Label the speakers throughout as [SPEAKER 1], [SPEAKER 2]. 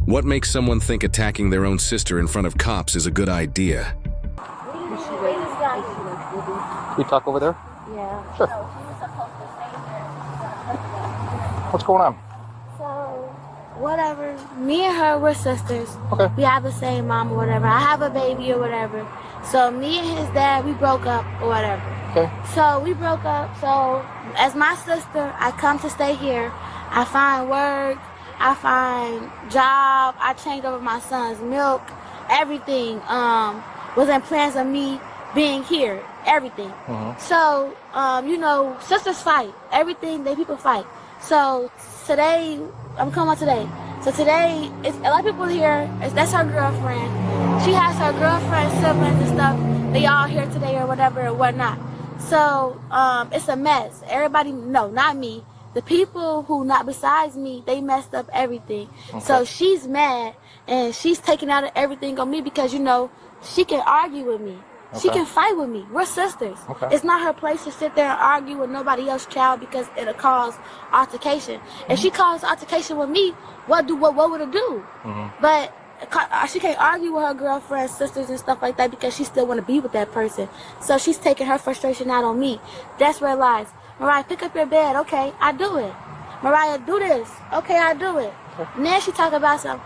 [SPEAKER 1] What makes someone think attacking their own sister in front of cops is a good idea?
[SPEAKER 2] We talk over there?
[SPEAKER 3] Yeah.
[SPEAKER 2] Sure. What's going on?
[SPEAKER 3] So, whatever. Me and her, we're sisters.
[SPEAKER 2] Okay.
[SPEAKER 3] We have the same mom or whatever. I have a baby or whatever. So, me and his dad, we broke up or whatever.
[SPEAKER 2] Okay.
[SPEAKER 3] So, we broke up. So, as my sister, I come to stay here. I find work. I find job. I changed over my son's milk. Everything was in plans of me being here. Everything. So, you know, sisters fight. Everything, people fight. So today, I'm coming on today. So today, it's a lot of people here. That's her girlfriend. She has her girlfriend, siblings and stuff. They all here today or whatever or whatnot. So it's a mess. Everybody, no, not me. The people who not besides me, they messed up everything. Okay. So she's mad and she's taking out everything on me because, you know, she can argue with me. Okay. She can fight with me. We're sisters. Okay. It's not her place to sit there and argue with nobody else's child because it'll cause altercation. If she causes altercation with me, what would it do? But she can't argue with her girlfriends, sisters, and stuff like that because she still want to be with that person. So she's taking her frustration out on me. That's where it lies. Mariah, pick up your bed. Okay, I do it. Mariah, do this. Okay, I do it. And then she talk about some,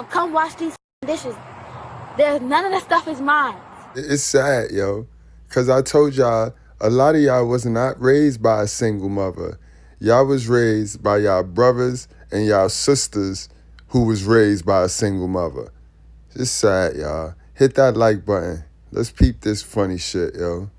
[SPEAKER 3] come wash these dishes. None of that stuff is mine.
[SPEAKER 4] It's sad, yo, because I told y'all, a lot of y'all was not raised by a single mother. Y'all was raised by y'all brothers and y'all sisters who was raised by a single mother. It's sad, y'all. Hit that like button. Let's peep this funny shit, yo.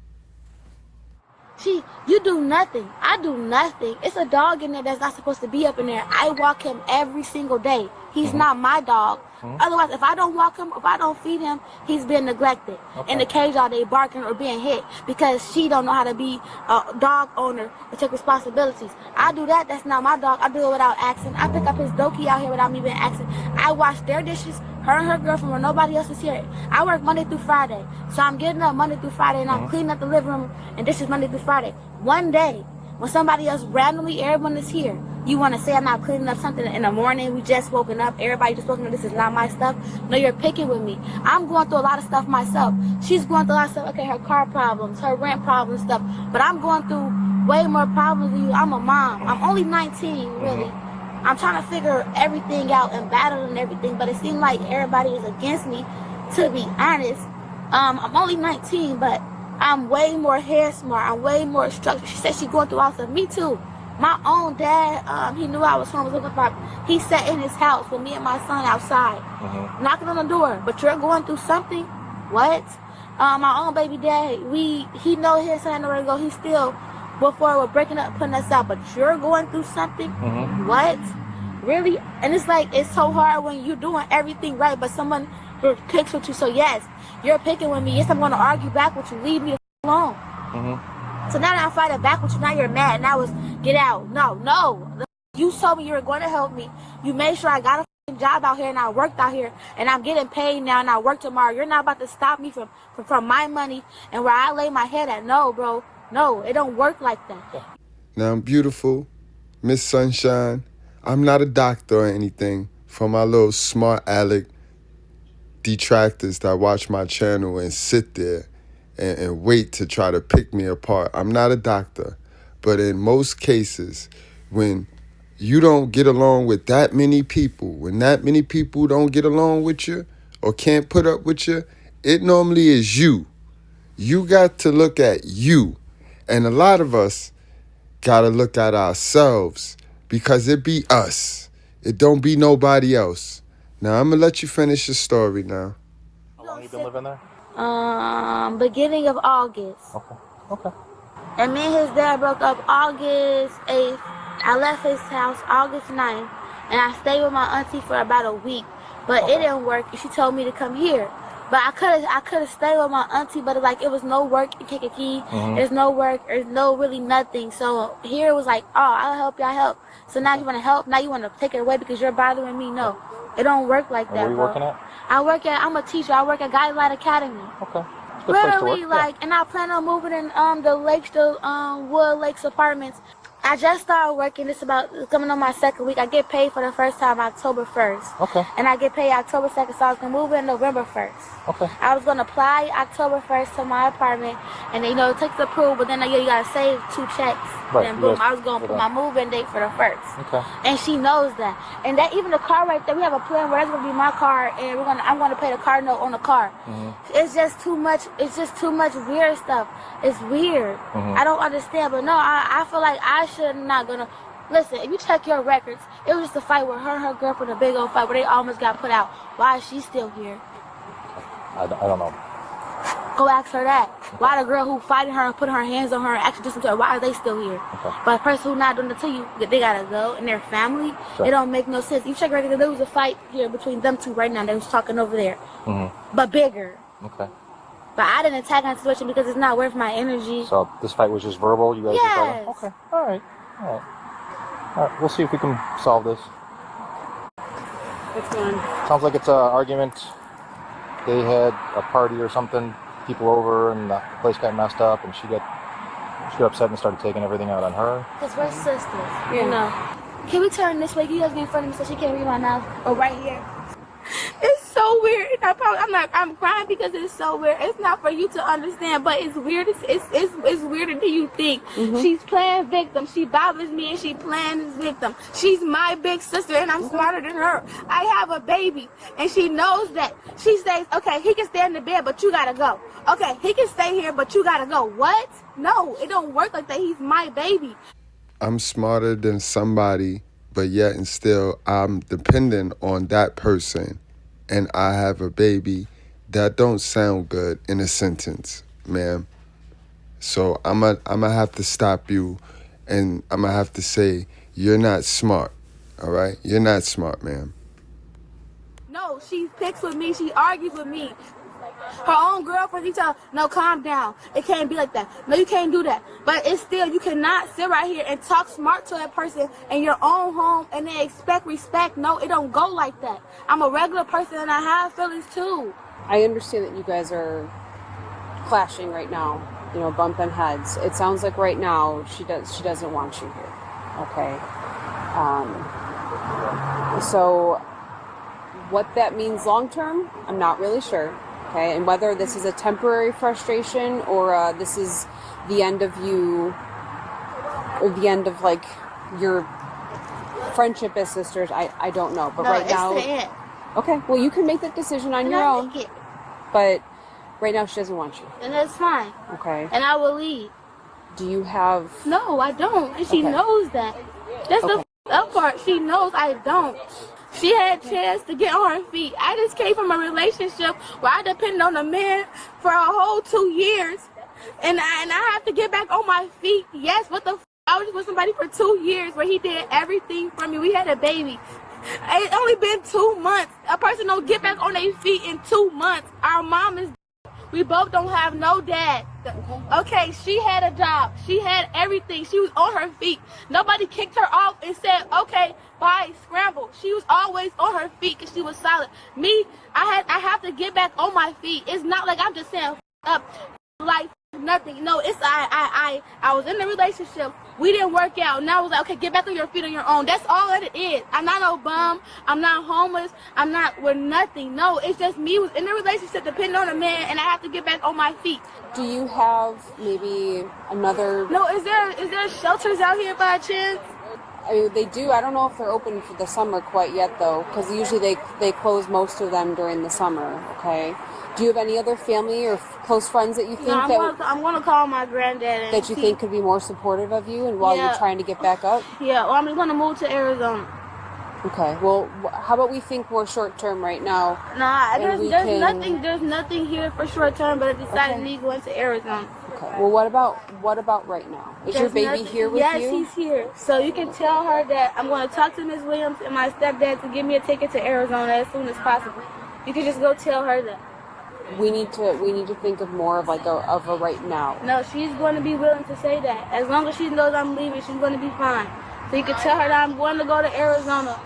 [SPEAKER 3] You do nothing. I do nothing. It's a dog in there that's not supposed to be up in there. I walk him every single day. He's not my dog. Otherwise, if I don't walk him, if I don't feed him, he's been neglected. In the cage all day barking or being hit because she don't know how to be a dog owner and take responsibilities. I do that. That's not my dog. I do it without asking. I pick up his dokie out here without me being asking. I wash their dishes, her and her girlfriend when nobody else is here. I work Monday through Friday. So I'm getting up Monday through Friday and I'm cleaning up the living room and dishes Monday through Friday. One day, when somebody else randomly, everyone is here, you want to say I'm not cleaning up something in the morning, we just woken up, everybody just woken up, this is not my stuff. No, you're picking with me. I'm going through a lot of stuff myself. She's going through a lot of stuff, okay, her car problems, her rent problems, stuff. But I'm going through way more problems than you. I'm a mom. I'm only 19, really. I'm trying to figure everything out and battle and everything, but it seems like everybody is against me, to be honest. I'm only 19, but I'm way more hair smart. I'm way more structured. She said she's going through all stuff. Me too. My own dad, he knew I was home. He sat in his house with me and my son outside, knocking on the door. But you're going through something? What? My own baby dad, he know his son had nowhere to go. He still, before we're breaking up, putting us out. But you're going through something? What? Really? And it's like, it's so hard when you're doing everything right, but someone picks with you. So yes, you're picking with me. Yes, I'm going to argue back with you. Leave me alone. So now that I'm fighting back with you, now you're mad. Now it's get out. No. You told me you were going to help me. You made sure I got a job out here and I worked out here and I'm getting paid now and I work tomorrow. You're not about to stop me from my money and where I lay my head at. No, bro. No, it don't work like that.
[SPEAKER 4] Now, beautiful Miss Sunshine, I'm not a doctor or anything. For my little smart aleck detractors that watch my channel and sit there and wait to try to pick me apart. I'm not a doctor, but in most cases, when you don't get along with that many people, when that many people don't get along with you or can't put up with you, it normally is you. You got to look at you. And a lot of us got to look at ourselves because it be us. It don't be nobody else. Now, I'm going to let you finish your story now.
[SPEAKER 2] How long you been living there?
[SPEAKER 3] Beginning of August.
[SPEAKER 2] Okay.
[SPEAKER 3] And me and his dad broke up August 8th. I left his house August 9th. And I stayed with my auntie for about a week. But it didn't work. She told me to come here. But I could have stayed with my auntie, but it was no work in Kankakee. There's no work. There's no really nothing. So here it was like, oh, I'll help you, I'll help. So now you want to help? Now you want to take it away because you're bothering me? No. It don't work like that,
[SPEAKER 2] Where are you working at?
[SPEAKER 3] I'm a teacher. I work at Guidelight Academy.
[SPEAKER 2] Okay.
[SPEAKER 3] Literally, and I plan on moving in the Wood Lakes apartments I just started working. It's coming on my second week. I get paid for the first time October 1st.
[SPEAKER 2] Okay.
[SPEAKER 3] And I get paid October 2nd, so I was going to move in November 1st.
[SPEAKER 2] Okay.
[SPEAKER 3] I was going to apply October 1st to my apartment, and then, it takes approved, but then you got to save 2 checks.
[SPEAKER 2] Right.
[SPEAKER 3] Then boom,
[SPEAKER 2] Yes.
[SPEAKER 3] I was going to put my move-in date for the 1st.
[SPEAKER 2] Okay.
[SPEAKER 3] And she knows that. And that even the car right there, we have a plan where that's going to be my car, and I'm going to pay the car note on the car. It's just too much. It's just too much weird stuff. It's weird. I don't understand, but no, I feel like I should not gonna listen. If you check your records, it was just a fight with her and her girlfriend, a big old fight where they almost got put out. Why is she still here?
[SPEAKER 2] I don't know.
[SPEAKER 3] Go ask her that. Why the girl who fighting her and putting her hands on her and actually did something to her, why are they still here?
[SPEAKER 2] Okay.
[SPEAKER 3] But the person who not doing it to you, they gotta go, and their family,
[SPEAKER 2] Sure.
[SPEAKER 3] It don't make no sense. You check your records, there was a fight here between them two right now. They was talking over there, but bigger.
[SPEAKER 2] Okay.
[SPEAKER 3] But I didn't attack on the situation because it's not worth my energy.
[SPEAKER 2] So this fight was just verbal? You guys
[SPEAKER 3] Yes.
[SPEAKER 2] just fighting? Okay. All right. We'll see if we can solve this.
[SPEAKER 5] What's going on?
[SPEAKER 2] Sounds like it's an argument. They had a party or something, people over, and the place got messed up, and she got upset and started taking everything out on her.
[SPEAKER 3] Because we're sisters, you know. Can we turn this way? You guys get in front of me so she can't read my mouth. Or right here. It's so weird. I'm crying because it's so weird. It's not for you to understand, but it's weird. It's weirder than you think. She's playing victim. She bothers me and she playing as victim. She's my big sister and I'm smarter than her. I have a baby and she knows that. She says, okay, he can stay in the bed, but you gotta go. Okay, he can stay here, but you gotta go. What? No, it don't work like that. He's my baby.
[SPEAKER 4] I'm smarter than somebody, but yet and still I'm dependent on that person, and I have a baby. That don't sound good in a sentence, ma'am. So I'm gonna have to stop you, and I'm gonna have to say you're not smart. All right, you're not smart, ma'am.
[SPEAKER 3] No, she picks with me. She argues with me. Her own girlfriend, she tell her, no, calm down. It can't be like that. No, you can't do that. But it's still, you cannot sit right here and talk smart to a person in your own home and then expect respect. No, it don't go like that. I'm a regular person and I have feelings too.
[SPEAKER 5] I understand that you guys are clashing right now, bumping heads. It sounds like right now she doesn't want you here. Okay. So what that means long term, I'm not really sure. Okay, and whether this is a temporary frustration or this is the end of you, or the end of like your friendship as sisters, I don't know. But
[SPEAKER 3] No,
[SPEAKER 5] right now,
[SPEAKER 3] it's the end.
[SPEAKER 5] okay, well you can make that decision on your own. But right now she doesn't want you.
[SPEAKER 3] And that's fine.
[SPEAKER 5] Okay.
[SPEAKER 3] And I will leave.
[SPEAKER 5] Do you have?
[SPEAKER 3] No, I don't. And she
[SPEAKER 5] Okay.
[SPEAKER 3] knows that. That's
[SPEAKER 5] Okay.
[SPEAKER 3] the up part. She knows I don't. She had a chance to get on her feet. I just came from a relationship where I depended on a man for a whole 2 years. And I have to get back on my feet. Yes, what the f? I was with somebody for 2 years where he did everything for me. We had a baby. It's only been 2 months. A person don't get back on their feet in 2 months. Our mom is. We both don't have no dad. Okay, she had a job. She had everything. She was on her feet. Nobody kicked her off and said, okay, bye, scramble. She was always on her feet because she was solid. Me, I have to get back on my feet. It's not like I'm just saying up like nothing. No, it's I was in a relationship. We didn't work out. Now I was like, okay, get back on your feet on your own. That's all that it is. I'm not no bum. I'm not homeless. I'm not with nothing. No, it's just me was in a relationship depending on a man, and I have to get back on my feet.
[SPEAKER 5] Do you have maybe another?
[SPEAKER 3] No, is there shelters out here by chance?
[SPEAKER 5] I mean, they do. I don't know if they're open for the summer quite yet, though, because usually they close most of them during the summer. Okay. Do you have any other family or close friends that you think
[SPEAKER 3] I'm gonna call my granddad and
[SPEAKER 5] that you think could be more supportive of you, and while you're trying to get back up?
[SPEAKER 3] Yeah, well, I'm just gonna move to Arizona.
[SPEAKER 5] Okay. Well, how about we think more short term right now?
[SPEAKER 3] Nah,
[SPEAKER 5] and
[SPEAKER 3] there's nothing here for short term, but I decided to go into Arizona.
[SPEAKER 5] Okay. Well, what about right now? Is your baby here with you?
[SPEAKER 3] Yes, he's here. So you can tell her that I'm going to talk to Ms. Williams and my stepdad to give me a ticket to Arizona as soon as possible. You can just go tell her that.
[SPEAKER 5] We need to think of more of like a right now.
[SPEAKER 3] No, she's going to be willing to say that. As long as she knows I'm leaving, she's going to be fine. So you can tell her that I'm going to go to Arizona.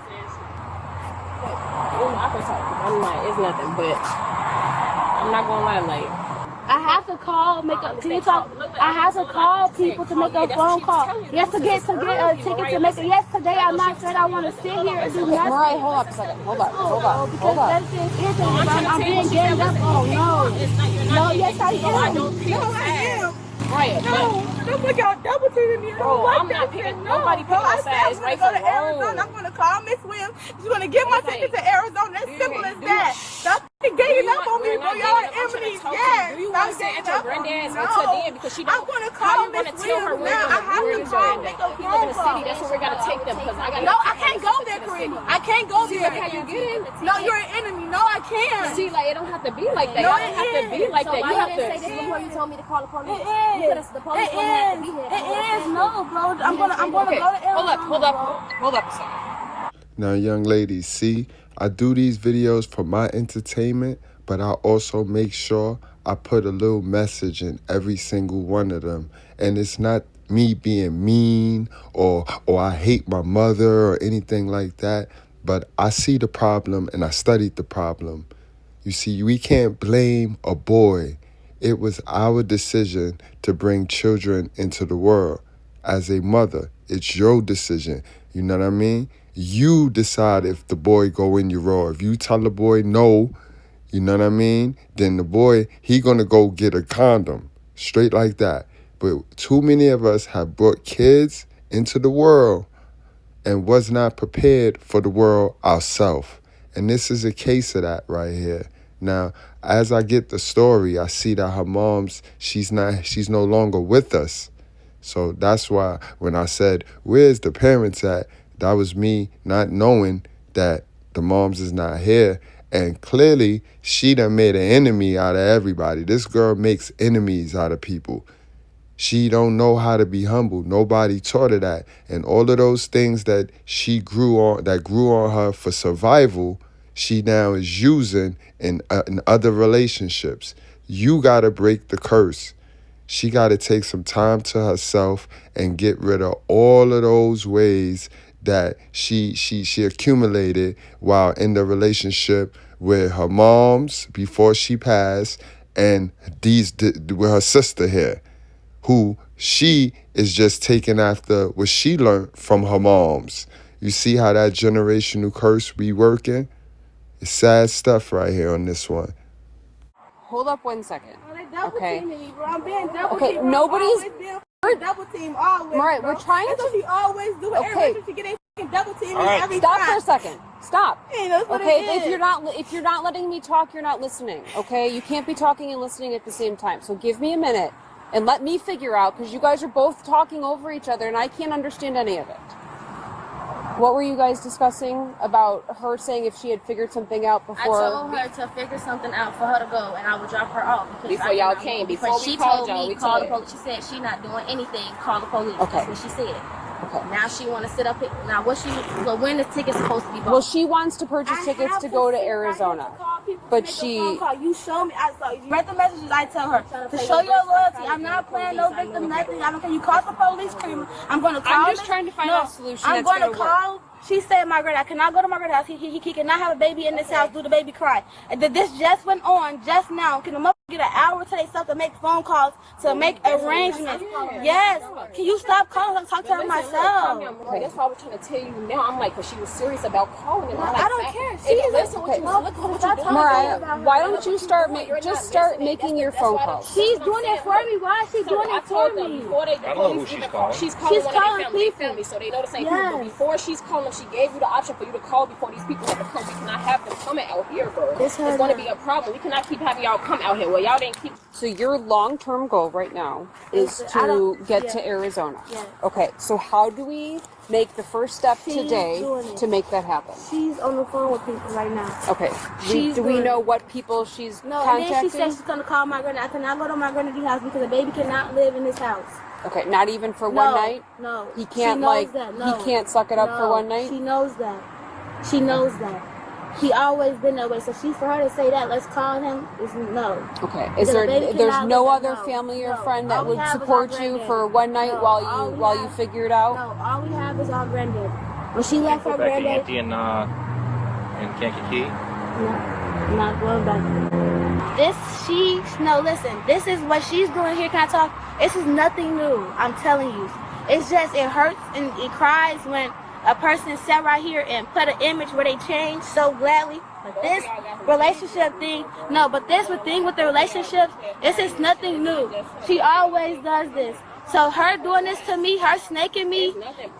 [SPEAKER 6] I can talk. I'm like, it's nothing, but I'm not gonna lie, like,
[SPEAKER 3] I I have to call, make a. Can you talk? I have to call people to make a phone call. Yes, to get a ticket to make it. Yes, today I'm not saying I want to sit here and do nothing.
[SPEAKER 5] Mariah, hold up a second. Hold up.
[SPEAKER 3] Because that's just irritating. I'm being ganged up. Oh no. No, yes I am.
[SPEAKER 6] No, I am.
[SPEAKER 5] Mariah,
[SPEAKER 6] Don't put y'all double teaming me.
[SPEAKER 5] bro, I'm not picking nobody picking
[SPEAKER 6] I
[SPEAKER 5] on
[SPEAKER 6] said
[SPEAKER 5] sides.
[SPEAKER 6] I'm
[SPEAKER 5] Right
[SPEAKER 6] gonna
[SPEAKER 5] from
[SPEAKER 6] go to Arizona.
[SPEAKER 5] wrong.
[SPEAKER 6] I'm gonna call Miss Williams. She's gonna get my ticket to Arizona. As simple as that. Stop ganging up on me, bro. Y'all are enemies. Yes.
[SPEAKER 5] Do you want to sit at your granddad's until then? Because she don't.
[SPEAKER 6] I'm gonna call Miss Williams now. I have to call, make a phone call.
[SPEAKER 5] That's where we're gonna take them. Because I got.
[SPEAKER 6] No, I can't go there, Kareem. I can't go there.
[SPEAKER 5] How you get in?
[SPEAKER 6] No, you're an enemy. No, I can't.
[SPEAKER 5] See, like it don't have to be like that.
[SPEAKER 6] No,
[SPEAKER 5] Y'all don't have to be like that. You have to.
[SPEAKER 3] Before you told me to call the police.
[SPEAKER 6] It is.
[SPEAKER 3] The police wouldn't have to be here.
[SPEAKER 6] It is. No, bro. I'm gonna
[SPEAKER 5] Okay,
[SPEAKER 6] go to Arizona.
[SPEAKER 5] hold up a second.
[SPEAKER 4] Now, young ladies, see, I do these videos for my entertainment, but I also make sure I put a little message in every single one of them. And it's not me being mean or I hate my mother or anything like that, but I see the problem and I studied the problem. You see, we can't blame a boy. It was our decision to bring children into the world. As a mother, it's your decision. You know what I mean? You decide if the boy go in your role. If you tell the boy no, you know what I mean? Then the boy, he gonna go get a condom. Straight like that. But too many of us have brought kids into the world and was not prepared for the world ourselves. And this is a case of that right here. Now, as I get the story, I see that her mom's, she's no longer with us. So that's why when I said, where's the parents at? That was me not knowing that the moms is not here. And clearly, she done made an enemy out of everybody. This girl makes enemies out of people. She don't know how to be humble. Nobody taught her that. And all of those things that she grew on her for survival, she now is using in other relationships. You got to break the curse. She got to take some time to herself and get rid of all of those ways that she accumulated while in the relationship with her moms before she passed and with her sister here, who she is just taking after what she learned from her moms. You see how that generational curse be working? It's sad stuff right here on this one.
[SPEAKER 5] Hold up 1 second. Okay.
[SPEAKER 6] I'm being double
[SPEAKER 5] Okay,
[SPEAKER 6] teamed.
[SPEAKER 5] nobody's.
[SPEAKER 6] Double team always.
[SPEAKER 5] Right,
[SPEAKER 6] bro.
[SPEAKER 5] we're trying
[SPEAKER 6] That's what
[SPEAKER 5] to.
[SPEAKER 6] she always do.
[SPEAKER 5] Okay.
[SPEAKER 6] Every time she get a double team every
[SPEAKER 5] Stop
[SPEAKER 6] time.
[SPEAKER 5] for a second. Stop.
[SPEAKER 6] Hey, that's what
[SPEAKER 5] Okay,
[SPEAKER 6] it is.
[SPEAKER 5] if you're not letting me talk, you're not listening. Okay, you can't be talking and listening at the same time. So give me a minute and let me figure out, because you guys are both talking over each other and I can't understand any of it. What were you guys discussing about her saying if she had figured something out before?
[SPEAKER 7] I told her to figure something out for her to go, and I would drop her off.
[SPEAKER 5] Before y'all came, before
[SPEAKER 7] she
[SPEAKER 5] we
[SPEAKER 7] told
[SPEAKER 5] called y'all,
[SPEAKER 7] me, call the police. She said she not doing anything. Call the police.
[SPEAKER 5] Okay.
[SPEAKER 7] That's what she said.
[SPEAKER 5] Okay.
[SPEAKER 7] Now she want to sit up here. Now when the ticket's supposed to be bought?
[SPEAKER 5] Well, she wants to purchase tickets to go to Arizona, but
[SPEAKER 6] You show me. I saw you read the messages. I tell her to show your loyalty. I'm not playing no victim. Nothing. I don't care. You call the police. I'm gonna call.
[SPEAKER 5] I'm just trying to find out a solution.
[SPEAKER 6] I'm
[SPEAKER 5] that's
[SPEAKER 6] gonna
[SPEAKER 5] work.
[SPEAKER 6] call. She said, Margaret, I cannot go to Margaret's house. He cannot have a baby in this house. Do the baby cry? And this just went on just now. Can the mother get an hour to themselves to make phone calls, to make arrangements? Yes. Can you stop calling? Talk to her myself.
[SPEAKER 5] Okay, that's why I was trying to tell you now. I'm like, because she was serious about calling him.
[SPEAKER 6] I don't care.
[SPEAKER 5] She listen what you Mariah, why don't you start making your phone calls?
[SPEAKER 3] She's doing it for me. Why is she doing it for me?
[SPEAKER 5] I don't know who she's calling. She's calling family, so they know the same people. But before she's calling, she gave you the option for you to call before these people have to come. We cannot have them coming out here, bro. It's going to be a problem. We cannot keep having y'all come out here. Well, y'all didn't keep. So your long-term goal right now is to get to Arizona.
[SPEAKER 3] Yeah.
[SPEAKER 5] Okay, so how do we make the first step today to make that happen?
[SPEAKER 3] She's on the phone with people right now.
[SPEAKER 5] Okay. Do we know what people she's
[SPEAKER 3] No,
[SPEAKER 5] contacting?
[SPEAKER 3] and then she said she's gonna call my granddad. I cannot go to my granddad's house because the baby cannot live in this house.
[SPEAKER 5] Okay, not even for one night?
[SPEAKER 3] No.
[SPEAKER 5] He can't
[SPEAKER 3] She knows that. No.
[SPEAKER 5] he can't suck it up for one night?
[SPEAKER 3] She knows that. She knows that. He always been that way. So for her to say that, let's call him, is no.
[SPEAKER 5] Okay.
[SPEAKER 3] Because the baby
[SPEAKER 5] There's
[SPEAKER 3] cannot
[SPEAKER 5] no
[SPEAKER 3] live
[SPEAKER 5] other
[SPEAKER 3] there.
[SPEAKER 5] family or
[SPEAKER 3] No.
[SPEAKER 5] friend
[SPEAKER 3] All
[SPEAKER 5] that
[SPEAKER 3] we
[SPEAKER 5] would
[SPEAKER 3] have is
[SPEAKER 5] support
[SPEAKER 3] our
[SPEAKER 5] you
[SPEAKER 3] granddad.
[SPEAKER 5] for one night
[SPEAKER 3] No,
[SPEAKER 5] while you figure it out?
[SPEAKER 3] No, all we have is our granddad. When she left her
[SPEAKER 8] Go back to
[SPEAKER 3] granddad.
[SPEAKER 8] Auntie in Kankakee.
[SPEAKER 3] No.
[SPEAKER 6] I'm not going back there. Listen, this is what she's doing here. Can I talk? This is nothing new. I'm telling you. It's just, it hurts and it cries when a person sat right here and put an image where they change so gladly. But this relationship thing, but this thing with the relationships, this is nothing new. She always does this. So her doing this to me, her snaking me,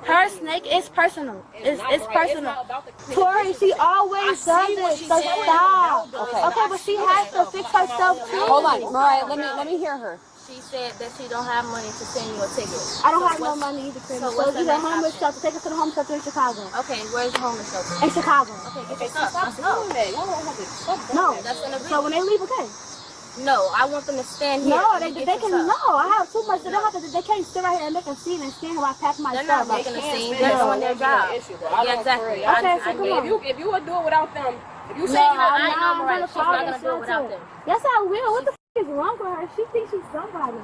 [SPEAKER 6] her snake is personal. It's personal. Tori, she always does this. So stop. Okay, but she has to fix herself too.
[SPEAKER 5] Hold on, Mariah. Let me hear her.
[SPEAKER 7] She said that she don't have money to send you a ticket.
[SPEAKER 6] I don't have no money either, Chris. So
[SPEAKER 7] what's
[SPEAKER 6] either homeless shelter. Take us to the homeless shelter in Chicago.
[SPEAKER 7] Okay, where's the homeless shelter?
[SPEAKER 6] In Chicago.
[SPEAKER 7] Okay, get your stuff. Let's go.
[SPEAKER 6] No.
[SPEAKER 7] That's an agreement.
[SPEAKER 6] So when they leave, okay.
[SPEAKER 7] No, I want them to stand here.
[SPEAKER 6] No, they can. No, I have too much. They can't sit right here and make a scene and stand while I pack my
[SPEAKER 7] They're
[SPEAKER 6] stuff.
[SPEAKER 7] not making a scene. They're doing their job. Yeah, exactly.
[SPEAKER 6] Okay, so come on.
[SPEAKER 8] If you would do it without them, if you say
[SPEAKER 7] I know, right? She's not gonna do it without them.
[SPEAKER 6] Yes, I will. What the is wrong with her? She thinks she's somebody.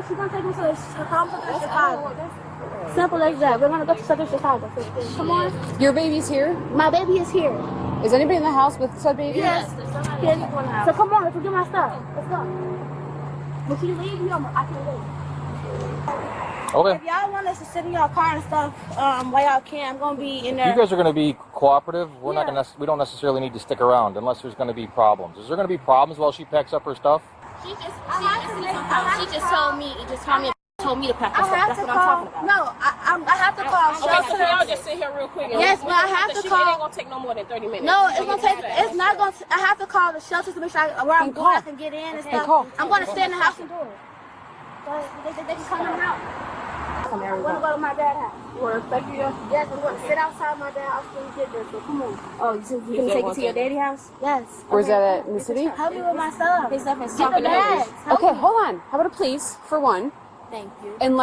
[SPEAKER 6] She's gonna take me to the Chicago. Simple as that. We're gonna go to Southern Chicago. Come on.
[SPEAKER 5] Your baby's here?
[SPEAKER 6] My baby is here.
[SPEAKER 5] Is anybody in the house with said baby?
[SPEAKER 6] Yes. So come on, let's get my stuff. Let's go. When she leave, I can wait.
[SPEAKER 2] Okay.
[SPEAKER 6] If y'all want us to sit in y'all car and stuff, while y'all can, I'm gonna be in there.
[SPEAKER 2] You guys are going to be cooperative. We're not
[SPEAKER 6] Yeah.
[SPEAKER 2] going to. We don't necessarily need to stick around unless there's going to be problems. Is there going to be problems while she packs up her stuff?
[SPEAKER 7] She just told me to pack her stuff. That's what I'm talking about.
[SPEAKER 6] No, I have to call.
[SPEAKER 8] Okay, so y'all just sit here real quick.
[SPEAKER 6] Yes, but I have to call.
[SPEAKER 8] It ain't gonna take no more than 30 minutes.
[SPEAKER 6] No, it's gonna take. It's not gonna. I have to call the shelter to make sure where I'm going. I can get in and stuff. I'm gonna stay in the house and do it. But they can come in and out. I'm gonna go to my dad's house. You wanna respect you? Yes, I'm gonna sit outside my dad's house when you get there. So come on.
[SPEAKER 7] Oh, so you gonna take it to your daddy's house?
[SPEAKER 6] Yes.
[SPEAKER 5] Where's that at, in the city?
[SPEAKER 6] Help me with my stuff.
[SPEAKER 7] His stuff is
[SPEAKER 6] Get the bags.
[SPEAKER 5] Okay, hold on. How about a please, for one?
[SPEAKER 7] Thank you.
[SPEAKER 5] And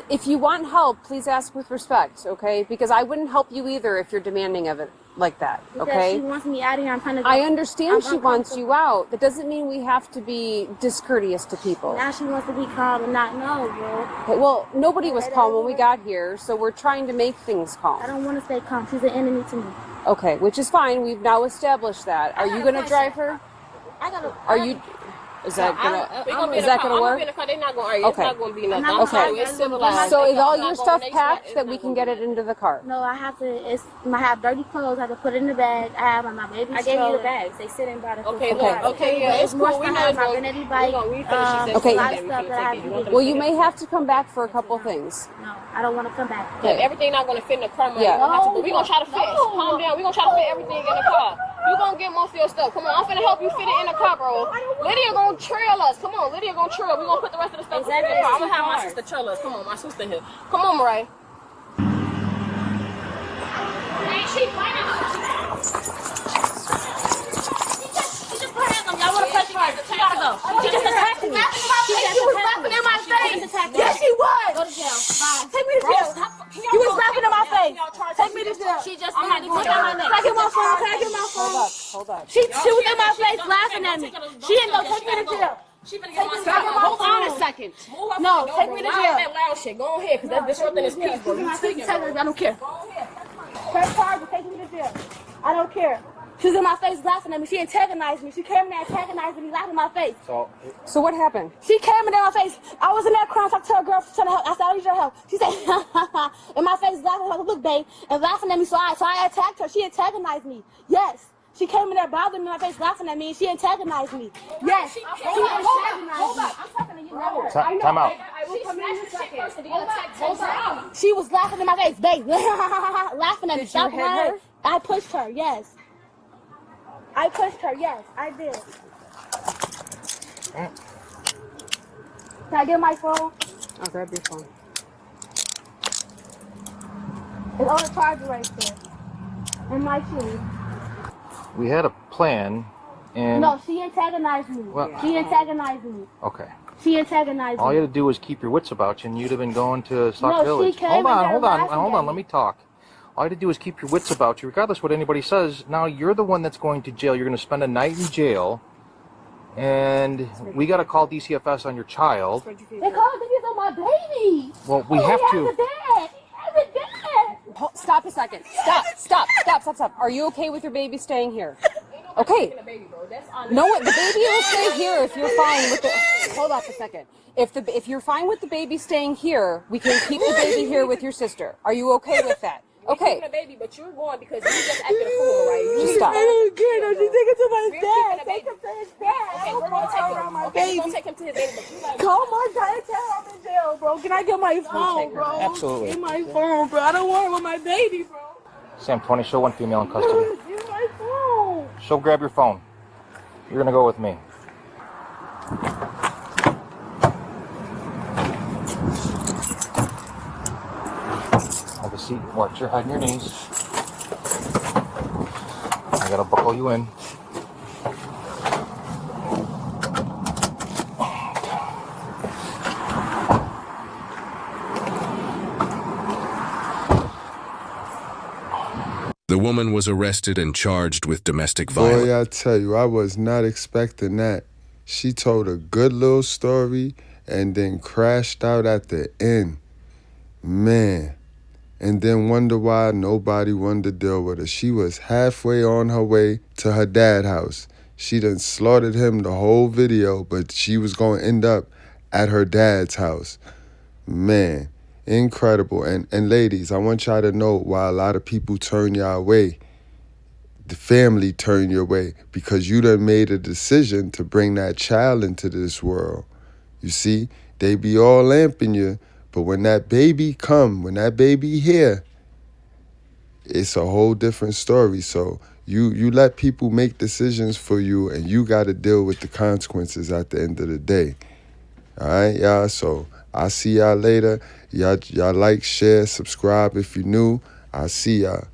[SPEAKER 5] if you want help, please ask with respect, okay? Because I wouldn't help you either if you're demanding of it like that,
[SPEAKER 6] Because
[SPEAKER 5] okay?
[SPEAKER 6] she wants me out of here. I'm trying to go.
[SPEAKER 5] I understand
[SPEAKER 6] I'm
[SPEAKER 5] she wants you out. That doesn't mean we have to be discourteous to people.
[SPEAKER 6] Now she wants to be calm and not know, bro.
[SPEAKER 5] Okay, well, nobody was calm when we got here, so we're trying to make things
[SPEAKER 6] I
[SPEAKER 5] calm.
[SPEAKER 6] don't want to stay calm. She's an enemy to me.
[SPEAKER 5] Okay, which is fine. We've now established that. Are you going to drive her? Are you... Is that gonna work?
[SPEAKER 8] They're not gonna argue.
[SPEAKER 5] Okay.
[SPEAKER 8] It's not gonna be nothing.
[SPEAKER 5] Okay.
[SPEAKER 8] It's civilized.
[SPEAKER 5] So is all your stuff packed that we can get it into the car?
[SPEAKER 6] No, I have to. I have dirty clothes. I have to put it in the bag. I have my baby's
[SPEAKER 7] I gave you the bags. They sit in by the
[SPEAKER 8] Okay,
[SPEAKER 7] car.
[SPEAKER 8] look. Okay, yeah, it's
[SPEAKER 6] more
[SPEAKER 8] cool. We
[SPEAKER 6] stuff.
[SPEAKER 8] know
[SPEAKER 6] I have
[SPEAKER 8] it's
[SPEAKER 6] my
[SPEAKER 8] going.
[SPEAKER 6] vanity
[SPEAKER 8] We're
[SPEAKER 6] bike.
[SPEAKER 8] gonna refinish
[SPEAKER 5] Okay.
[SPEAKER 6] A lot of stuff that I have to do.
[SPEAKER 5] Well, you may have to come back for a couple things.
[SPEAKER 6] No, I don't want to come back.
[SPEAKER 5] Okay.
[SPEAKER 8] Everything not gonna fit in the car.
[SPEAKER 5] Yeah.
[SPEAKER 8] But we gonna try to fit. Calm down. We gonna try to fit everything in the car. You gonna get most of your stuff. Come on, I'm finna help you fit it in the car, bro. Lydia gonna trail us. Come on, Lydia gonna trail. We gonna put the rest of the stuff in the car. I'm gonna have my sister trail us. Come on, my sister here. Come on, Mariah.
[SPEAKER 7] Y'all want to press charge? She gotta go. She just attacked me.
[SPEAKER 6] She was laughing in my face. Yes, she was.
[SPEAKER 7] Go to jail. Bye.
[SPEAKER 6] Take me to jail. You was laughing in my face. Take me to jail.
[SPEAKER 7] She just literally put on my neck.
[SPEAKER 6] Can I get my phone? Can I get my phone?
[SPEAKER 5] Hold up.
[SPEAKER 6] She was in my face laughing at me. She didn't go take me to jail.
[SPEAKER 8] Hold on a second.
[SPEAKER 6] No, take me to jail.
[SPEAKER 8] That loud shit. Go ahead, because that's disrupting this peace, bro. You take it.
[SPEAKER 6] I don't care. Press charges, take me to jail. I don't care. She was in my face laughing at me. She antagonized me. She came in there antagonizing me, laughing in my face.
[SPEAKER 5] So what happened?
[SPEAKER 6] She came in there in my face. I was in there crying, talking to her girl, trying to help. I said, I need your help. She said, in my face, laughing, like, look, babe, and laughing at me. So I attacked her. She antagonized me. Yes. She came in there bothering me in my face, laughing at me, and she antagonized me. Yes. She antagonized me.
[SPEAKER 8] I'm talking to you now.
[SPEAKER 2] Time out.
[SPEAKER 8] She smashed the shit first and then attacked her.
[SPEAKER 6] She was laughing in my face, babe. Laughing at me.
[SPEAKER 5] Did you hit her?
[SPEAKER 6] I pushed her, yes. I pushed her, yes, I did. Can I get my phone?
[SPEAKER 5] I'll grab your phone.
[SPEAKER 6] It's on the charger right there. And my shoes.
[SPEAKER 2] We had a plan, and
[SPEAKER 6] No, she antagonized me.
[SPEAKER 2] Well-
[SPEAKER 6] She antagonized me.
[SPEAKER 2] okay.
[SPEAKER 6] She antagonized
[SPEAKER 2] All
[SPEAKER 6] me.
[SPEAKER 2] you had to do was keep your wits about you, and you'd have been going to Stock
[SPEAKER 6] No, she
[SPEAKER 2] Village.
[SPEAKER 6] came
[SPEAKER 2] Hold
[SPEAKER 6] in
[SPEAKER 2] on,
[SPEAKER 6] there
[SPEAKER 2] hold
[SPEAKER 6] laughing
[SPEAKER 2] on.
[SPEAKER 6] at
[SPEAKER 2] Let
[SPEAKER 6] me.
[SPEAKER 2] me talk. All you had to do is keep your wits about you, regardless of what anybody says. Now you're the one that's going to jail. You're going to spend a night in jail, and we got to call DCFS on your child.
[SPEAKER 6] They called me on my baby.
[SPEAKER 2] Well, we
[SPEAKER 6] Oh,
[SPEAKER 2] have
[SPEAKER 6] he
[SPEAKER 2] to.
[SPEAKER 6] has a dad. He has a dad.
[SPEAKER 5] Stop a second. Stop. Are you okay with your baby staying here? Okay. No, the baby will stay here if you're fine with the. Hold up a second. If you're fine with the baby staying here, we can keep the baby here with your sister. Are you okay with that? Okay.
[SPEAKER 8] The baby, but you're going because you just acted a fool, right?
[SPEAKER 5] Just stop.
[SPEAKER 6] She's taking to my dad.
[SPEAKER 8] Take him
[SPEAKER 6] to his dad.
[SPEAKER 8] Okay, we're gonna take him. Okay, we're gonna take him to his baby, but you like.
[SPEAKER 6] Call my dad. Tell I'm in jail, bro. Can I get my phone, bro?
[SPEAKER 2] Absolutely.
[SPEAKER 6] Get my phone, bro. I don't want it with my baby, bro.
[SPEAKER 2] Sam, 20, show one female in custody.
[SPEAKER 6] Get my phone.
[SPEAKER 2] She'll grab your phone. You're gonna go with me. Have a seat. Watch your head and your knees. I gotta buckle you in.
[SPEAKER 1] The woman was arrested and charged with domestic violence.
[SPEAKER 4] Boy, I tell you, I was not expecting that. She told a good little story and then crashed out at the end. Man. And then wonder why nobody wanted to deal with her. She was halfway on her way to her dad's house. She done slaughtered him the whole video, but she was going to end up at her dad's house. Man, incredible. And ladies, I want y'all to know why a lot of people turn y'all away. The family turn your way because you done made a decision to bring that child into this world. You see, they be all lamping you. But when that baby come, when that baby here, it's a whole different story. So you let people make decisions for you and you got to deal with the consequences at the end of the day. All right, y'all? So I'll see y'all later. Y'all like, share, subscribe if you're new. I'll see y'all.